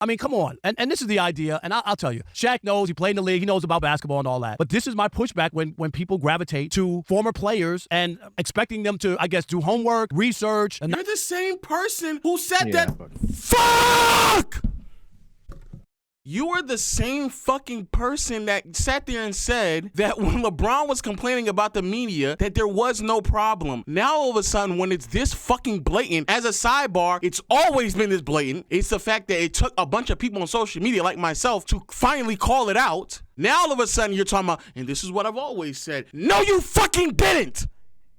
I mean, come on. And this is the idea, and I'll tell you. Shaq knows, he played in the league, he knows about basketball and all that. But this is my pushback when people gravitate to former players and expecting them to, I guess, do homework, research. And you're the same person who said that. Fuck! You are the same fucking person that sat there and said that when LeBron was complaining about the media, that there was no problem. Now, all of a sudden, when it's this fucking blatant, as a sidebar, it's always been this blatant. It's the fact that it took a bunch of people on social media like myself to finally call it out. Now, all of a sudden, you're talking about, and this is what I've always said. No, you fucking didn't!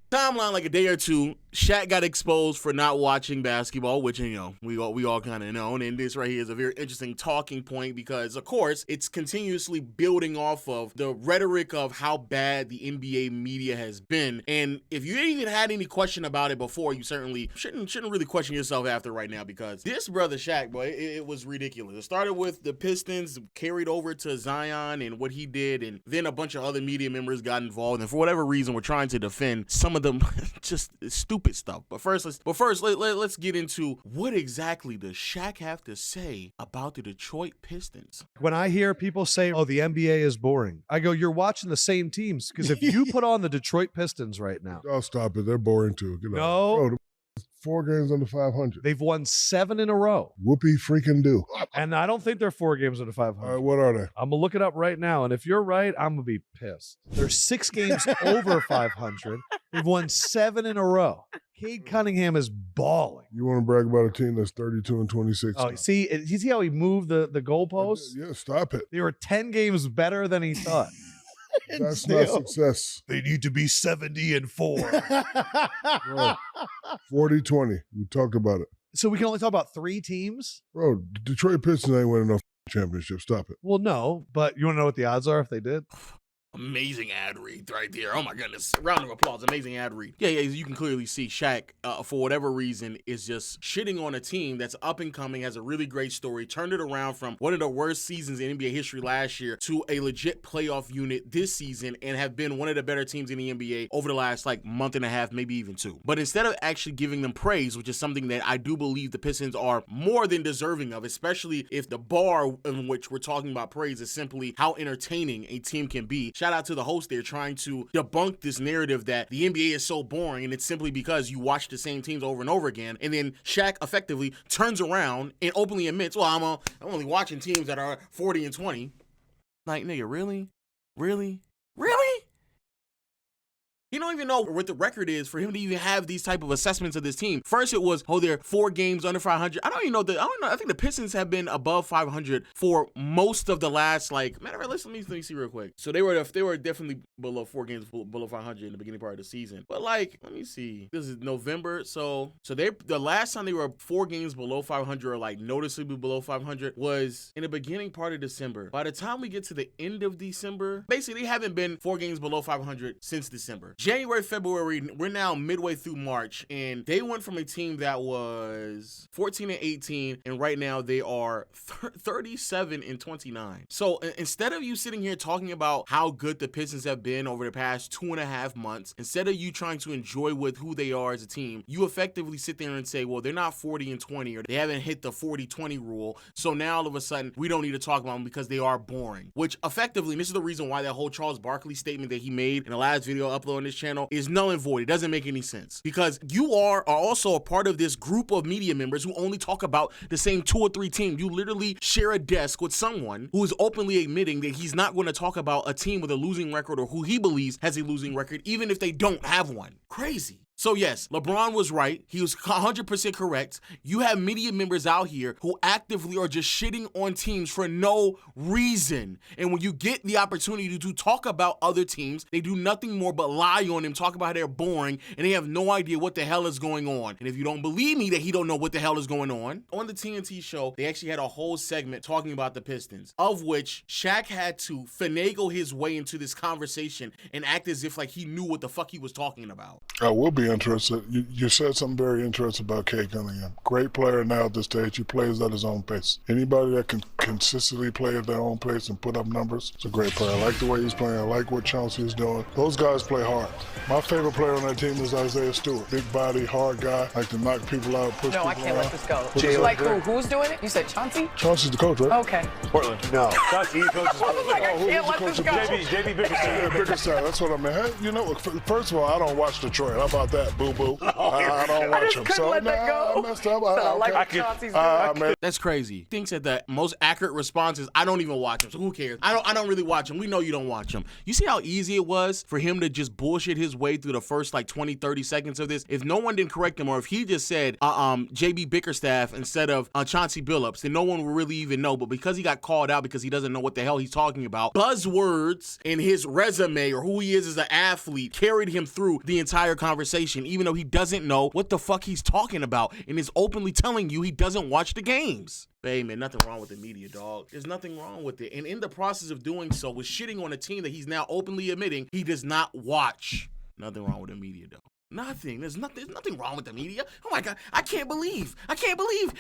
Timeline like a day or two, Shaq got exposed for not watching basketball, which, you know, we all kind of know. And this right here is a very interesting talking point because, of course, it's continuously building off of the rhetoric of how bad the NBA media has been. And if you even had any question about it before, you certainly shouldn't really question yourself after right now, because this brother Shaq, boy, it was ridiculous. It started with the Pistons, carried over to Zion and what he did, and then a bunch of other media members got involved. And for whatever reason, we're trying to defend some of them just stupid stuff. But first, let's get into what exactly does Shaq have to say about the Detroit Pistons. When I hear people say, "Oh, the NBA is boring," I go, "You're watching the same teams." Because if you put on the Detroit Pistons right now, oh, stop it, they're boring too. No. Bro, 4 games under 500. They've won 7 in a row. Whoopee freaking do. And I don't think they're 4 games under 500. All right, what are they? I'm going to look it up right now. And if you're right, I'm going to be pissed. They're 6 games over 500. They've won 7 in a row. Cade Cunningham is balling. You want to brag about a team that's 32 and 26? Oh, see how he moved the goalposts? Yeah, stop it. They were 10 games better than he thought. That's not success. They need to be 70-4. 40-20. We talked about it. So we can only talk about 3 teams? Bro, Detroit Pistons ain't winning no championship. Stop it. Well, no, but you want to know what the odds are if they did? Amazing ad read right there. Oh my goodness. Round of applause. Amazing ad read. Yeah, you can clearly see Shaq, for whatever reason, is just shitting on a team that's up and coming, has a really great story, turned it around from one of the worst seasons in NBA history last year to a legit playoff unit this season, and have been one of the better teams in the NBA over the last month and a half, maybe even 2. But instead of actually giving them praise, which is something that I do believe the Pistons are more than deserving of, especially if the bar in which we're talking about praise is simply how entertaining a team can be. Shout out to the host there trying to debunk this narrative that the NBA is so boring and it's simply because you watch the same teams over and over again. And then Shaq effectively turns around and openly admits, well, I'm only watching teams that are 40 and 20. Like, nigga, really? Really? Really? You don't even know what the record is for him to even have these type of assessments of this team. First, it was, they're 4 games under 500. I don't even know. I think the Pistons have been above 500 for most of the last, matter of fact, let me see real quick. So they were definitely below 4 games below 500 in the beginning part of the season. But let me see. This is November. So the last time they were 4 games below 500 or noticeably below 500 was in the beginning part of December. By the time we get to the end of December, basically they haven't been 4 games below 500 since December. January, February, we're now midway through March, and they went from a team that was 14 and 18, and right now they are 37 and 29. So instead of you sitting here talking about how good the Pistons have been over the past 2.5 months, instead of you trying to enjoy with who they are as a team, you effectively sit there and say, well, they're not 40 and 20, or they haven't hit the 40-20 rule, so now all of a sudden we don't need to talk about them because they are boring. Which effectively, and this is the reason why that whole Charles Barkley statement that he made in the last video upload on this channel is null and void. It doesn't make any sense, because you are also a part of this group of media members who only talk about the same 2 or 3 teams. You literally share a desk with someone who is openly admitting that he's not going to talk about a team with a losing record or who he believes has a losing record, even if they don't have one. Crazy. So yes, LeBron was right. He was 100% correct. You have media members out here who actively are just shitting on teams for no reason. And when you get the opportunity to talk about other teams, they do nothing more but lie on them, talk about how they're boring, and they have no idea what the hell is going on. And if you don't believe me that he don't know what the hell is going on the TNT show, they actually had a whole segment talking about the Pistons, of which Shaq had to finagle his way into this conversation and act as if he knew what the fuck he was talking about. I will be interested. You said something very interesting about Cade Cunningham. Great player now at this stage. He plays at his own pace. Anybody that can consistently play at their own pace and put up numbers, it's a great player. I like the way he's playing. I like what Chauncey is doing. Those guys play hard. My favorite player on that team is Isaiah Stewart. Big body, hard guy, like to knock people out, push people around. No, I can't let this go. Like who? Who's doing it? You said Chauncey? Chauncey's the coach, right? Okay. Portland. No. I was like, I can't let this go. JB Bickerstaff, that's what I mean. Hey, you know, first of all, I don't watch Detroit. How about that, boo-boo? I don't watch them. So, let that go. I messed up. I like what Chauncey's doing. That's crazy. He thinks that the most accurate response is, I don't even watch him, so who cares? I don't really watch him. We know you don't watch him. You see how easy it was for him to just bullshit his way through the first like 20, 30 seconds of this? If no one didn't correct him, or if he just said JB Bickerstaff instead of Chauncey Billups, then no one would really even know. But because he got called out because he doesn't know what the hell he's talking about, buzzwords in his resume or who he is as an athlete carried him through the entire conversation, even though he doesn't know what the fuck he's talking about and is openly telling you he doesn't watch the games. Hey, man, nothing wrong with the media, dog. There's nothing wrong with it. And in the process of doing so, was shitting on a team that he's now openly admitting he does not watch. Nothing wrong with the media, though. Nothing. There's nothing wrong with the media. Oh my God. I can't believe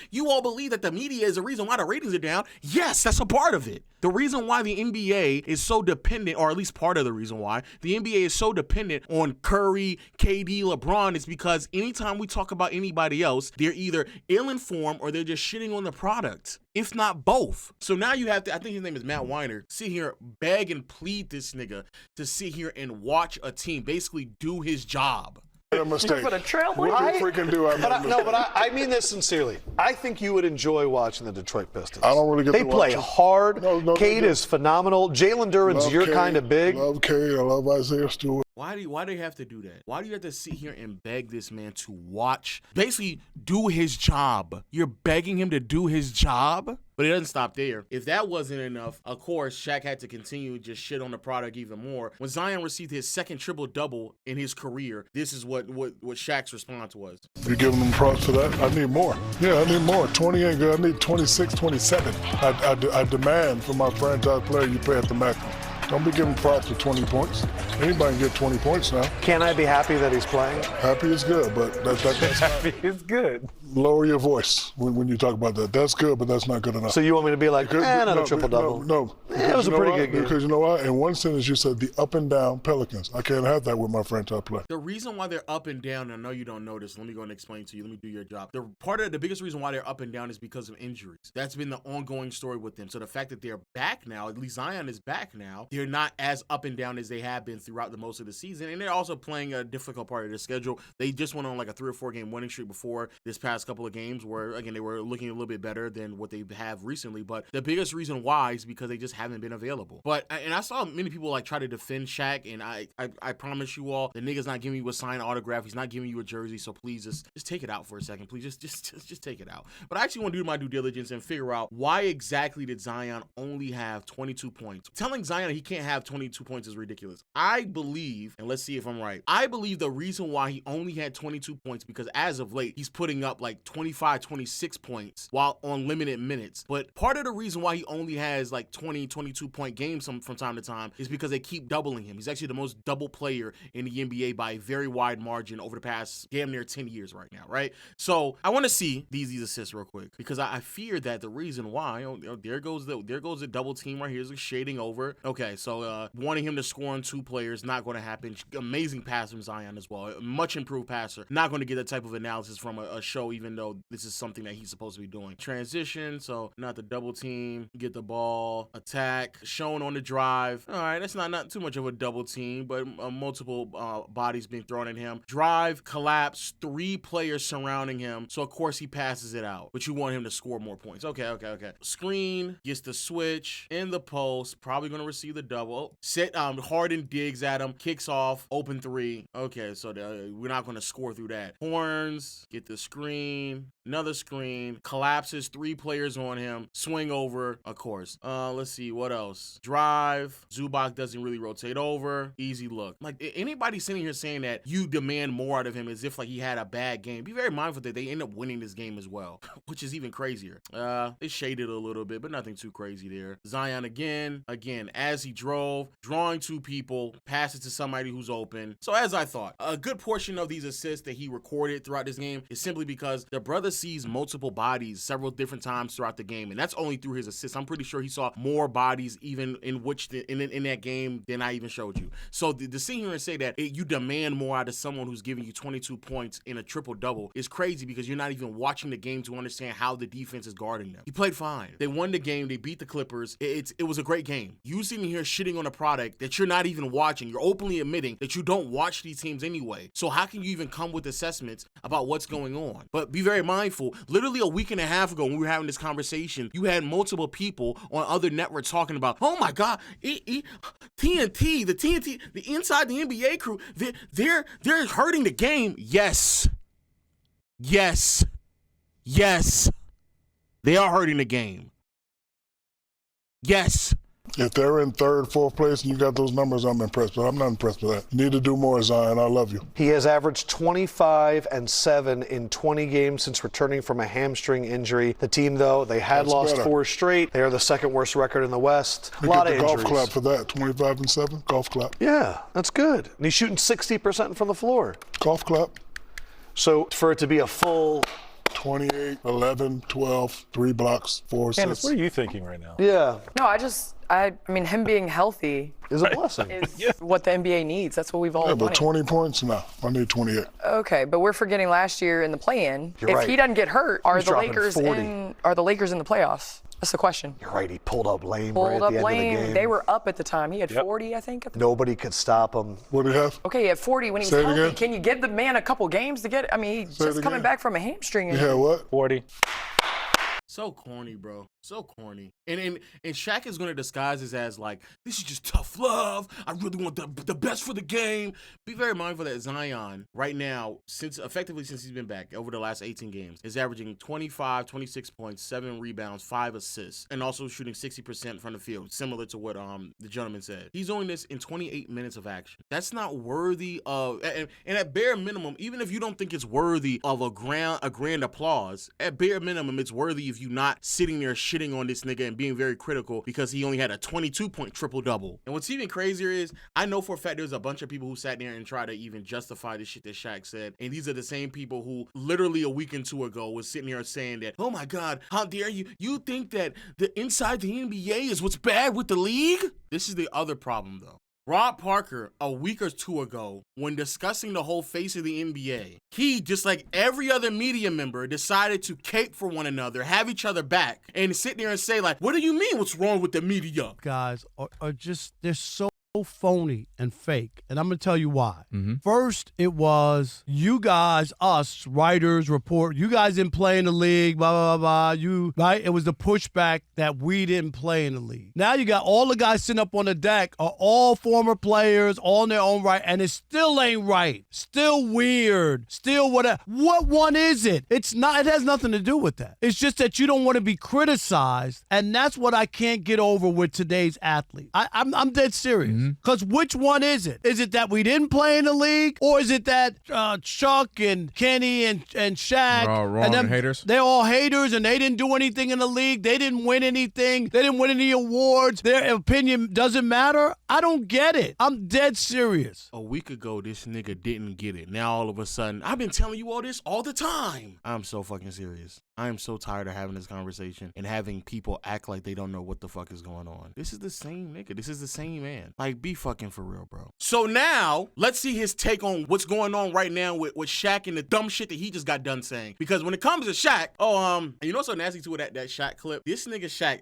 you all believe that the media is the reason why the ratings are down. Yes, that's a part of it. The reason why the NBA is so dependent, or at least part of the reason why the NBA is so dependent on Curry, KD, LeBron, is because anytime we talk about anybody else, they're either ill-informed or they're just shitting on the product, if not both. So now you have to, I think his name is Matt Weiner, sit here, beg and plead this nigga to sit here and watch a team basically do his job. A mistake. For the trailblazer? What did you freaking do? I mean this sincerely. I think you would enjoy watching the Detroit Pistons. I don't really get They to play watch hard. No, Cade is phenomenal. Jalen Duren's your kind of big. Love Cade. I love Isaiah Stewart. Why do you have to do that? Why do you have to sit here and beg this man to watch, basically do his job? You're begging him to do his job? But it doesn't stop there. If that wasn't enough, of course, Shaq had to continue to just shit on the product even more. When Zion received his second triple-double in his career, this is what Shaq's response was. You giving them props for that? I need more. Yeah, I need more. 20 ain't good. I need 26, 27. I demand from my franchise player you pay at the maximum. Don't be giving props for 20 points. Anybody can get 20 points now. Can I be happy that he's playing? Happy is good, but that's Happy is good. Lower your voice when you talk about that. That's good, but that's not good enough. So you want me to be like, not a triple-double? No. It was a pretty good game. Because you know what? In one sentence, you said the up and down Pelicans. I can't have that with my franchise player. The reason why they're up and down, and I know you don't know this, let me go and explain to you. Let me do your job. The biggest reason why they're up and down is because of injuries. That's been the ongoing story with them. So the fact that they're back now, at least Zion is back now, they're not as up and down as they have been throughout the most of the season. And they're also playing a difficult part of their schedule. They just went on like a 3 or 4 game winning streak before this past couple of games where, again, they were looking a little bit better than what they have recently. But the biggest reason why is because they just haven't been available. But, and I saw many people like try to defend Shaq, and I promise you all, the nigga's not giving you a signed autograph. He's not giving you a jersey. So please just take it out for a second. Please just take it out. But I actually want to do my due diligence and figure out why exactly did Zion only have 22 points. Telling Zion he can't have 22 points is ridiculous. I believe, and let's see if I'm right, I believe the reason why he only had 22 points because as of late, he's putting up like 25, 26 points while on limited minutes. But part of the reason why he only has like 20, 22 point games from time to time is because they keep doubling him. He's actually the most double player in the NBA by a very wide margin over the past damn near 10 years right now, right? So I want to see these assists real quick because I fear that the reason why, there goes the double team right here, is shading over. Okay, so wanting him to score on 2 players, not going to happen. Amazing pass from Zion as well. A much improved passer. Not going to get that type of analysis from a show, even though this is something that he's supposed to be doing. Transition, so not the double team. Get the ball. Attack. Shown on the drive. All right, that's not too much of a double team, but multiple bodies being thrown at him. Drive, collapse, 3 players surrounding him. So, of course, he passes it out. But you want him to score more points. Okay. Screen. Gets the switch. In the post. Probably going to receive the double. Set. Harden digs at him. Kicks off. Open 3. Okay, so we're not going to score through that. Horns. Get the screen. Another screen. Collapses. 3 players on him. Swing over. Of course. Let's see. What else? Drive. Zubac doesn't really rotate over. Easy look. Like, anybody sitting here saying that you demand more out of him as if like he had a bad game, be very mindful that they end up winning this game as well, which is even crazier. They shaded a little bit, but nothing too crazy there. Zion again, as he drove, drawing two people, passes to somebody who's open. So as I thought, a good portion of these assists that he recorded throughout this game is simply because the brother sees multiple bodies several different times throughout the game, and that's only through his assists. I'm pretty sure he saw more bodies even in that game than I even showed you. So to sit here and say that you demand more out of someone who's giving you 22 points in a triple-double is crazy because you're not even watching the game to understand how the defense is guarding them. He played fine. They won the game. They beat the Clippers. It was a great game. You sitting here shitting on a product that you're not even watching. You're openly admitting that you don't watch these teams anyway. So how can you even come with assessments about what's going on? But be very mindful. Literally a week and a half ago when we were having this conversation, you had multiple people on other networks talking about, oh my God, TNT, the inside the NBA crew, they're hurting the game. Yes. They are hurting the game. Yes. If they're in third, fourth place and you got those numbers, I'm impressed. But I'm not impressed with that. You need to do more, Zion. I love you. He has averaged 25 and 7 in 20 games since returning from a hamstring injury. The team, though, they had lost 4 straight. They are the second worst record in the West. A lot of injuries. Golf clap for that. 25 and 7. Golf clap. Yeah, that's good. And he's shooting 60% from the floor. Golf clap. So for it to be a full 28, 11, 12, 3 blocks, 4 assists. Candace, what are you thinking right now? Yeah. No, I mean, him being healthy is a blessing. is what the NBA needs. That's what we've all Yeah, but wanted. 20 points? No, I need 28. Okay, but we're forgetting last year in the play-in. You're If right. he doesn't get hurt, are He's the dropping Lakers 40. in the playoffs? That's the question. You're right. He pulled up lame right Pulled at up the end lame. of the game. They were up at the time. He had 40, I think. Nobody could stop him. What do you have? Okay, he had 40 when he was Say it healthy. again? Can you give the man a couple games to get? I mean, he's Say it just coming again? back from a hamstring You injury. had what? 40. So corny, bro. So corny. And Shaq is going to disguise this as like, this is just tough love. I really want the best for the game. Be very mindful that Zion right now, since he's been back over the last 18 games, is averaging 25, 26 points, 7 rebounds, 5 assists, and also shooting 60% from the field, similar to what the gentleman said. He's doing this in 28 minutes of action. That's not worthy of, and at bare minimum, even if you don't think it's worthy of a grand applause, at bare minimum, it's worthy if you not sitting there shitting on this nigga and being very critical because he only had a 22-point triple-double. And what's even crazier is, I know for a fact there's a bunch of people who sat there and tried to even justify the shit that Shaq said. And these are the same people who literally a week or two ago was sitting here saying that, oh my God, how dare you? You think that the inside the NBA is what's bad with the league? This is the other problem, though. Rob Parker, a week or two ago, when discussing the whole face of the NBA, he, just like every other media member, decided to cape for one another, have each other back, and sit there and say, like, what do you mean what's wrong with the media? Guys are just, they're so phony and fake. And I'm going to tell you why. First, it was you guys, us, writers, you guys didn't play in the league, blah, blah, blah, right? It was the pushback that we didn't play in the league. Now you got all the guys sitting up on the deck are all former players, all in their own right, and it still ain't right. Still weird. Still whatever. What one is it? It's not, it has nothing to do with that. It's just that you don't want to be criticized, and that's what I can't get over with today's athlete. I'm dead serious. Because which one is it? Is it that we didn't play in the league? Or is it that Chuck and Kenny and Shaq They're all wrong and haters? They're all haters and they didn't do anything in the league. They didn't win anything. They didn't win any awards. Their opinion doesn't matter. I don't get it. I'm dead serious. A week ago, this nigga didn't get it. Now all of a sudden, I've been telling you all this all the time. I'm so fucking serious. I am so tired of having this conversation and having people act like they don't know what the fuck is going on. This is the same nigga. This is the same man. Like, be fucking for real, bro. So now, let's see his take on what's going on right now with Shaq and the dumb shit that he just got done saying. Because when it comes to Shaq, and you know what's so nasty too with that Shaq clip? This nigga Shaq,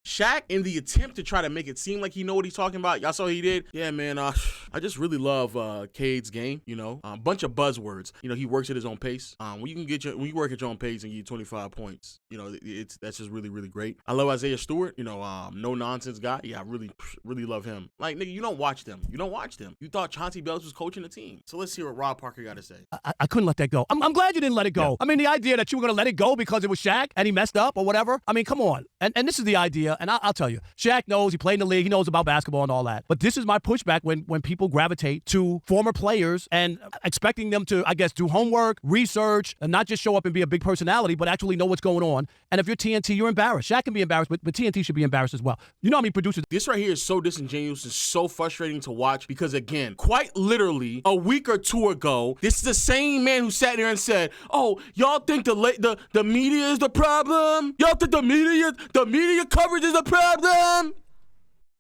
Shaq, in the attempt to try to make it seem like he know what he's talking about, y'all saw what he did? Yeah, man, I just really love Cade's game, you know? A bunch of buzzwords. You know, he works at his own pace. When you work at your own pace and you get 25 points, you know, that's just really, really great. I love Isaiah Stewart, you know, no nonsense guy. Yeah, I really, really love him. Like, nigga, you don't watch them. You don't watch them. You thought Chauncey Billups was coaching the team. So let's hear what Rob Parker got to say. I couldn't let that go. I'm glad you didn't let it go. Yeah. I mean, the idea that you were going to let it go because it was Shaq and he messed up or whatever. I mean, come on. And this is the idea, and I'll tell you. Shaq knows, he played in the league, he knows about basketball and all that. But this is my pushback when people gravitate to former players and expecting them to, I guess, do homework, research, and not just show up and be a big personality. reality, but actually know what's going on. And if you're TNT, you're embarrassed. Shaq can be embarrassed, but TNT should be embarrassed as well. You know how many producers? This right here is so disingenuous and so frustrating to watch because, again, quite literally a week or two ago, this is the same man who sat there and said, "Oh, y'all think the media is the problem? Y'all think the media coverage is the problem?"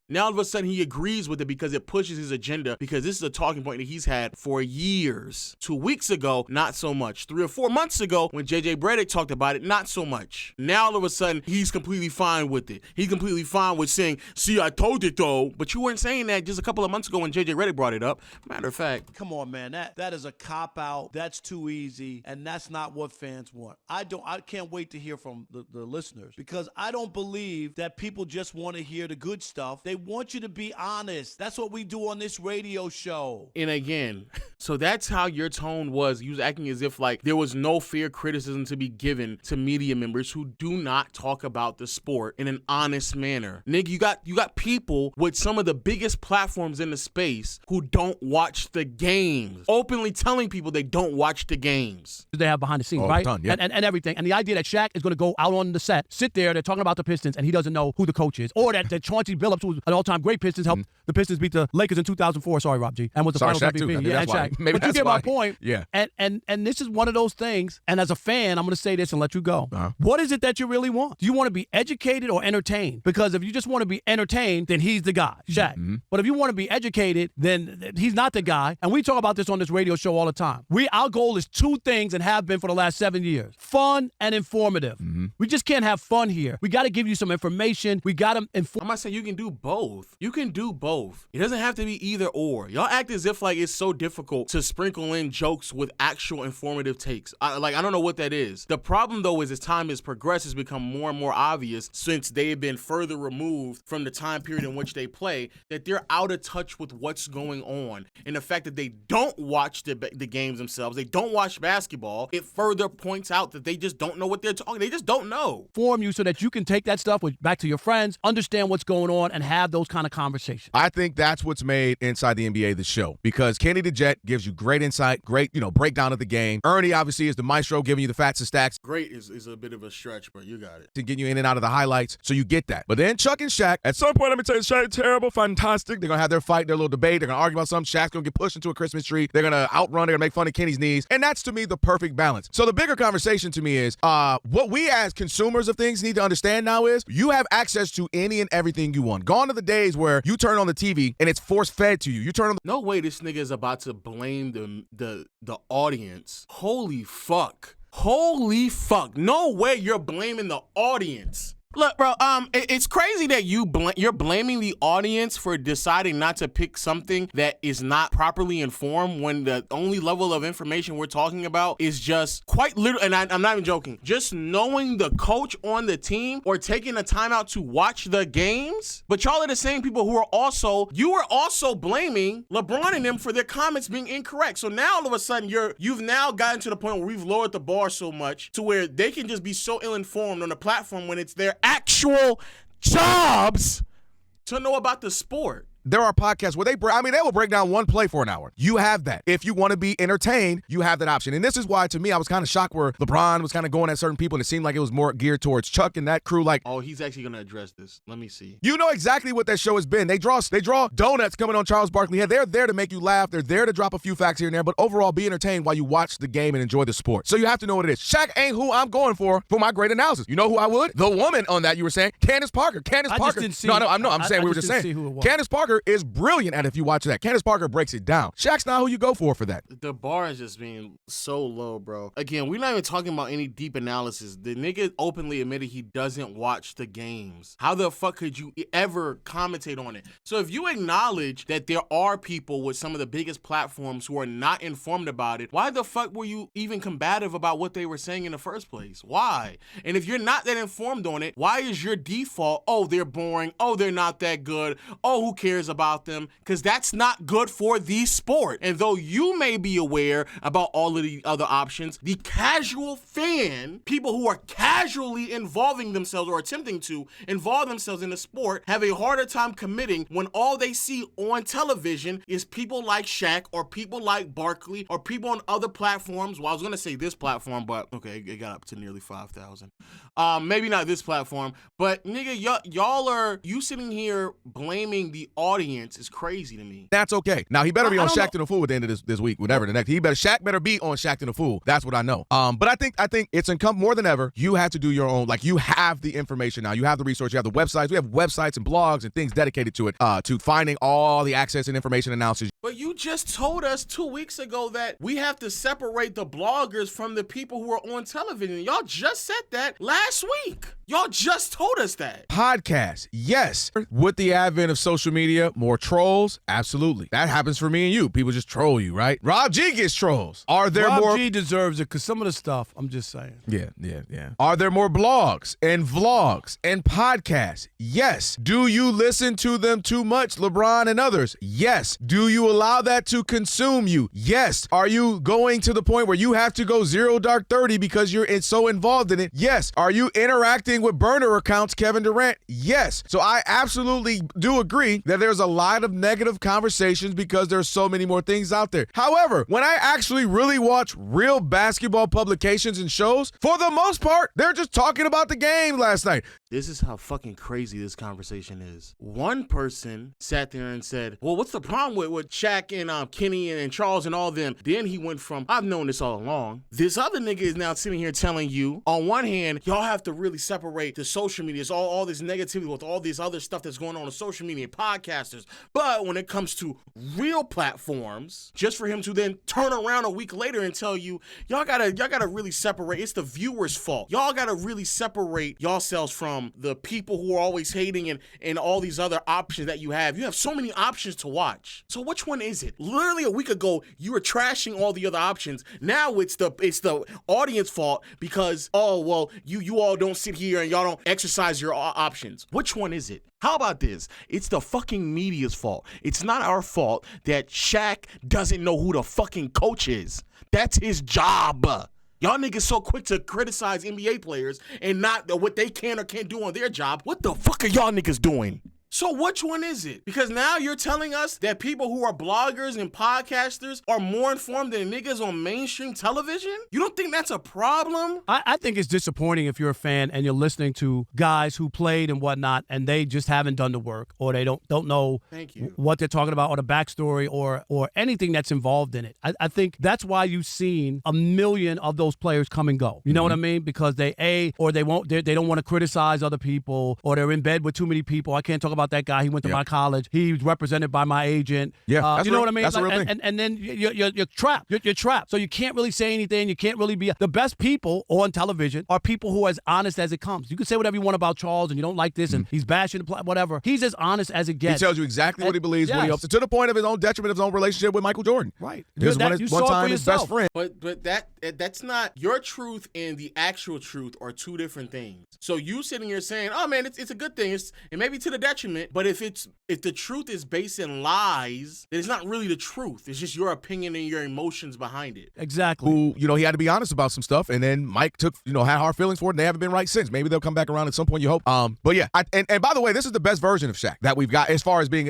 Now all of a sudden he agrees with it because it pushes his agenda, because this is a talking point that he's had for years. 2 weeks ago, not so much. 3 or 4 months ago, when JJ Redick talked about it, not so much. Now all of a sudden he's completely fine with it. He's completely fine with saying, "See, I told it though." But you weren't saying that just a couple of months ago when JJ Redick brought it up. Matter of fact. Come on, man. That is a cop-out. That's too easy, and that's not what fans want. I can't wait to hear from the listeners, because I don't believe that people just want to hear the good stuff. They want you to be honest. That's what we do on this radio show. And again, so that's how your tone was. You was acting as if like there was no fair criticism to be given to media members who do not talk about the sport in an honest manner. Nigga, you got people with some of the biggest platforms in the space who don't watch the games, openly telling people they don't watch the games. They have behind the scenes, right? Ton, yeah. And everything. And the idea that Shaq is going to go out on the set, sit there, they're talking about the Pistons, and he doesn't know who the coach is. Or that Chauncey Billups, who's an all-time great Pistons, helped the Pistons beat the Lakers in 2004. Sorry, Rob G. And was the Sorry, finals Shaq too. MVP. Maybe Yeah, that's and why. Shaq. Maybe But you that's get why. my point. Yeah. And this is one of those things, and as a fan, I'm going to say this and let you go. What is it that you really want? Do you want to be educated or entertained? Because if you just want to be entertained, then he's the guy, Shaq. But if you want to be educated, then he's not the guy. And we talk about this on this radio show all the time. Our goal is two things and have been for the last 7 years: fun and informative. We just can't have fun here. We got to give you some information. We got to inform. I'm not saying you can do both. You can do both. It doesn't have to be either or. Y'all act as if like it's so difficult to sprinkle in jokes with actual informative takes. I don't know what that is. The problem though is as time has progressed, it's become more and more obvious since they have been further removed from the time period in which they play that they're out of touch with what's going on. And the fact that they don't watch the games themselves, they don't watch basketball, it further points out that they just don't know what they're talking. They just don't know. Inform you so that you can take that stuff back to your friends, understand what's going on, and have those kind of conversations. I think that's what's made Inside the NBA the show, because Kenny the Jet gives you great insight, great, breakdown of the game. Ernie obviously is the maestro, giving you the facts and stacks. Great is a bit of a stretch, but you got it. To get you in and out of the highlights, so you get that. But then Chuck and Shaq, at some point, let me tell you, Shaq, terrible, fantastic. They're going to have their fight, their little debate. They're going to argue about something. Shaq's going to get pushed into a Christmas tree. They're going to outrun. They're going to make fun of Kenny's knees. And that's, to me, the perfect balance. So the bigger conversation to me is what we as consumers of things need to understand now is you have access to any and everything you want. Gone are the days where you turn on the TV and it's force-fed to you. You turn on No way this nigga is about to blame the audience. Holy fuck. Holy fuck. No way you're blaming the audience. Look, bro, it's crazy that you're blaming the audience for deciding not to pick something that is not properly informed when the only level of information we're talking about is just quite literally, and I'm not even joking, just knowing the coach on the team or taking the time out to watch the games. But y'all are the same people who are also blaming LeBron and them for their comments being incorrect. So now all of a sudden you've now gotten to the point where we've lowered the bar so much to where they can just be so ill-informed on the platform when it's their actual jobs to know about the sport. There are podcasts where they will break down one play for an hour. You have that. If you want to be entertained, you have that option. And this is why, to me, I was kind of shocked where LeBron was kind of going at certain people, and it seemed like it was more geared towards Chuck and that crew. Like, oh, he's actually going to address this. Let me see. You know exactly what that show has been. They draw donuts coming on Charles Barkley head. They're there to make you laugh. They're there to drop a few facts here and there, but overall be entertained while you watch the game and enjoy the sport. So you have to know what it is. Shaq ain't who I'm going for my great analysis. You know who I would? The woman on that you were saying, Candace Parker. I'm saying we were just saying. Candace Parker is brilliant at it if you watch that. Candace Parker breaks it down. Shaq's not who you go for that. The bar is just being so low, bro. Again, we're not even talking about any deep analysis. The nigga openly admitted he doesn't watch the games. How the fuck could you ever commentate on it? So if you acknowledge that there are people with some of the biggest platforms who are not informed about it, why the fuck were you even combative about what they were saying in the first place? Why? And if you're not that informed on it, why is your default, oh, they're boring, oh, they're not that good, oh, who cares cares about them because that's not good for the sport. And though you may be aware about all of the other options, the casual fan, people who are casually involving themselves or attempting to involve themselves in the sport, have a harder time committing when all they see on television is people like Shaq or people like Barkley or people on other platforms. Well, I was going to say this platform, but okay, it got up to nearly 5,000. Maybe not this platform, but nigga, you sitting here blaming the audience is crazy to me. That's okay. Now he better be on Shaq to the Fool at the end of this week, whatever the next. Shaq better be on Shaq to the Fool. That's what I know. But I think it's incumbent more than ever. You have to do your own. Like, you have the information now. You have the resource. You have the websites. We have websites and blogs and things dedicated to it, to finding all the access and information analysis. But you just told us 2 weeks ago that we have to separate the bloggers from the people who are on television. Y'all just said that last week. Y'all just told us that. Podcasts, yes. With the advent of social media, more trolls, absolutely. That happens for me and you. People just troll you, right? Rob G gets trolls. Are there more? Rob G deserves it because some of the stuff, I'm just saying. Yeah. Are there more blogs and vlogs and podcasts? Yes. Do you listen to them too much, LeBron and others? Yes. Do you allow that to consume you? Yes. Are you going to the point where you have to go 0 dark 30 because you're so involved in it? Yes. Are you interacting with burner accounts, Kevin Durant? Yes. So I absolutely do agree that there's a lot of negative conversations because there's so many more things out there. However, when I actually really watch real basketball publications and shows, for the most part, they're just talking about the game last night. This is how fucking crazy this conversation is. One person sat there and said, well, what's the problem with Shaq and Kenny and Charles and all them? Then he went from, I've known this all along. This other nigga is now sitting here telling you, on one hand, y'all have to really separate the social media. It's all this negativity with all this other stuff that's going on social media and podcasters. But when it comes to real platforms, just for him to then turn around a week later and tell you, y'all gotta really separate. It's the viewer's fault. Y'all gotta really separate yourselves from the people who are always hating and all these other options that you have. You have so many options to watch. So which one is it? Literally a week ago, you were trashing all the other options. Now it's the audience fault because, oh, well, you all don't sit here and y'all don't exercise your options. Which one is it? How about this? It's the fucking media's fault. It's not our fault that Shaq doesn't know who the fucking coach is. That's his job. Y'all niggas so quick to criticize NBA players and not what they can or can't do on their job. What the fuck are y'all niggas doing? So which one is it? Because now you're telling us that people who are bloggers and podcasters are more informed than niggas on mainstream television? You don't think that's a problem? I think it's disappointing if you're a fan and you're listening to guys who played and whatnot and they just haven't done the work or they don't know what they're talking about or the backstory or anything that's involved in it. I think that's why you've seen a million of those players come and go. You know what I mean? Because they don't want to criticize other people or they're in bed with too many people. I can't talk about that guy. He went to my college. He was represented by my agent. Yeah, you know what I mean? That's a real thing. And then you're trapped. You're trapped. So you can't really say anything. You can't really be. The best people on television are people who are as honest as it comes. You can say whatever you want about Charles and you don't like this and he's bashing the play, whatever. He's as honest as it gets. He tells you exactly what he believes, what he hopes, to the point of his own detriment of his own relationship with Michael Jordan. Right. He was one time his best friend. But that's not your truth and the actual truth are two different things. So you sitting here saying, oh man, it's a good thing. It may be to the detriment, but if the truth is based in lies, then it's not really the truth. It's just your opinion and your emotions behind it. Exactly. Who, he had to be honest about some stuff, and then Mike had hard feelings for it, and they haven't been right since. Maybe they'll come back around at some point, you hope. But yeah, and by the way, this is the best version of Shaq that we've got as far as being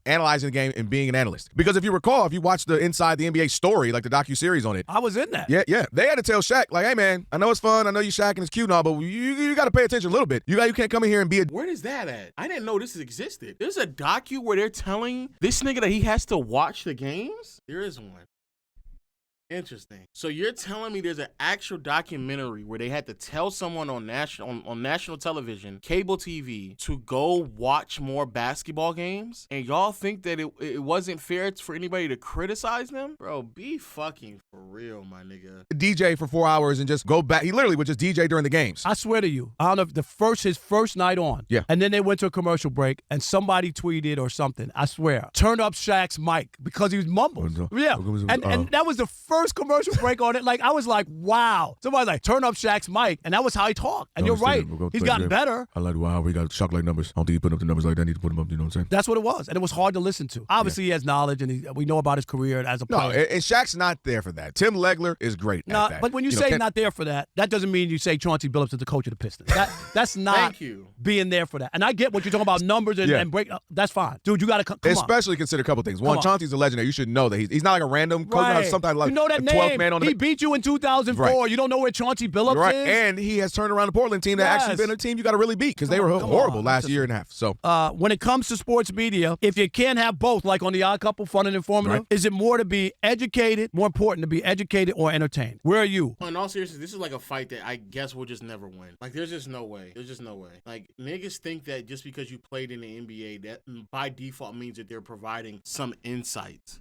analyzing the game and being an analyst. Because if you recall, if you watched the Inside the NBA story, like the docu-series on it. I was in that. Yeah. They had to tell Shaq, like, hey man, I know it's fun, I know you Shaq and it's cute and all, but you got to pay attention a little bit. You can't come in here and be a... Where is that at? I didn't know this existed. There's a docu where they're telling this nigga that he has to watch the games? There is one. Interesting. So you're telling me there's an actual documentary where they had to tell someone on national television, cable TV, to go watch more basketball games, and y'all think that it wasn't fair for anybody to criticize them? Bro, be fucking for real, my nigga. DJ for 4 hours and just go back. He literally would just DJ during the games. I swear to you, I don't know if his first night on. Yeah. And then they went to a commercial break and somebody tweeted or something. I swear, turn up Shaq's mic because he was mumbled. Yeah. And that was the first first commercial break on it, like I was like, wow. Somebody's like, turn up Shaq's mic, and that was how he talked. And you're right. He's gotten better. I like, wow, we got Shaq like numbers. I don't think he put up the numbers like that. I need to put them up, you know what I'm saying? That's what it was. And it was hard to listen to. Obviously, he has knowledge, and we know about his career as a player. No, and Shaq's not there for that. Tim Legler is great at that. But when you say not there for that, that doesn't mean you say Chauncey Billups is the coach of the Pistons. That's not being there for that. And I get what you're talking about, numbers and break. That's fine. Dude, you got to come Especially consider a couple things. One, Chauncey's a legendary. You should know that he's not like a random coach. Right. Sometimes like you know that a 12th name. man on He beat you in 2004. Right. You don't know where Chauncey Billups is? And he has turned around the Portland team that actually been a team you got to really beat because they were horrible last year and a half. So when it comes to sports media, if you can't have both, like on The Odd Couple, fun and informative, is it more to be educated, more important to be educated or entertained? Where are you? In all seriousness, this is like a fight that I guess we'll just never win. Like, there's just no way. There's just no way. Like, niggas think that just because you played in the NBA, that by default means that they're providing some insights.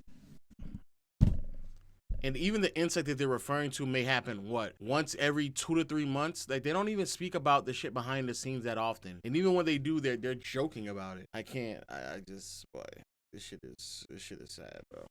And even the insight that they're referring to may happen, once every 2 to 3 months? Like, they don't even speak about the shit behind the scenes that often. And even when they do, they're joking about it. I can't. I just, boy, this shit is sad, bro.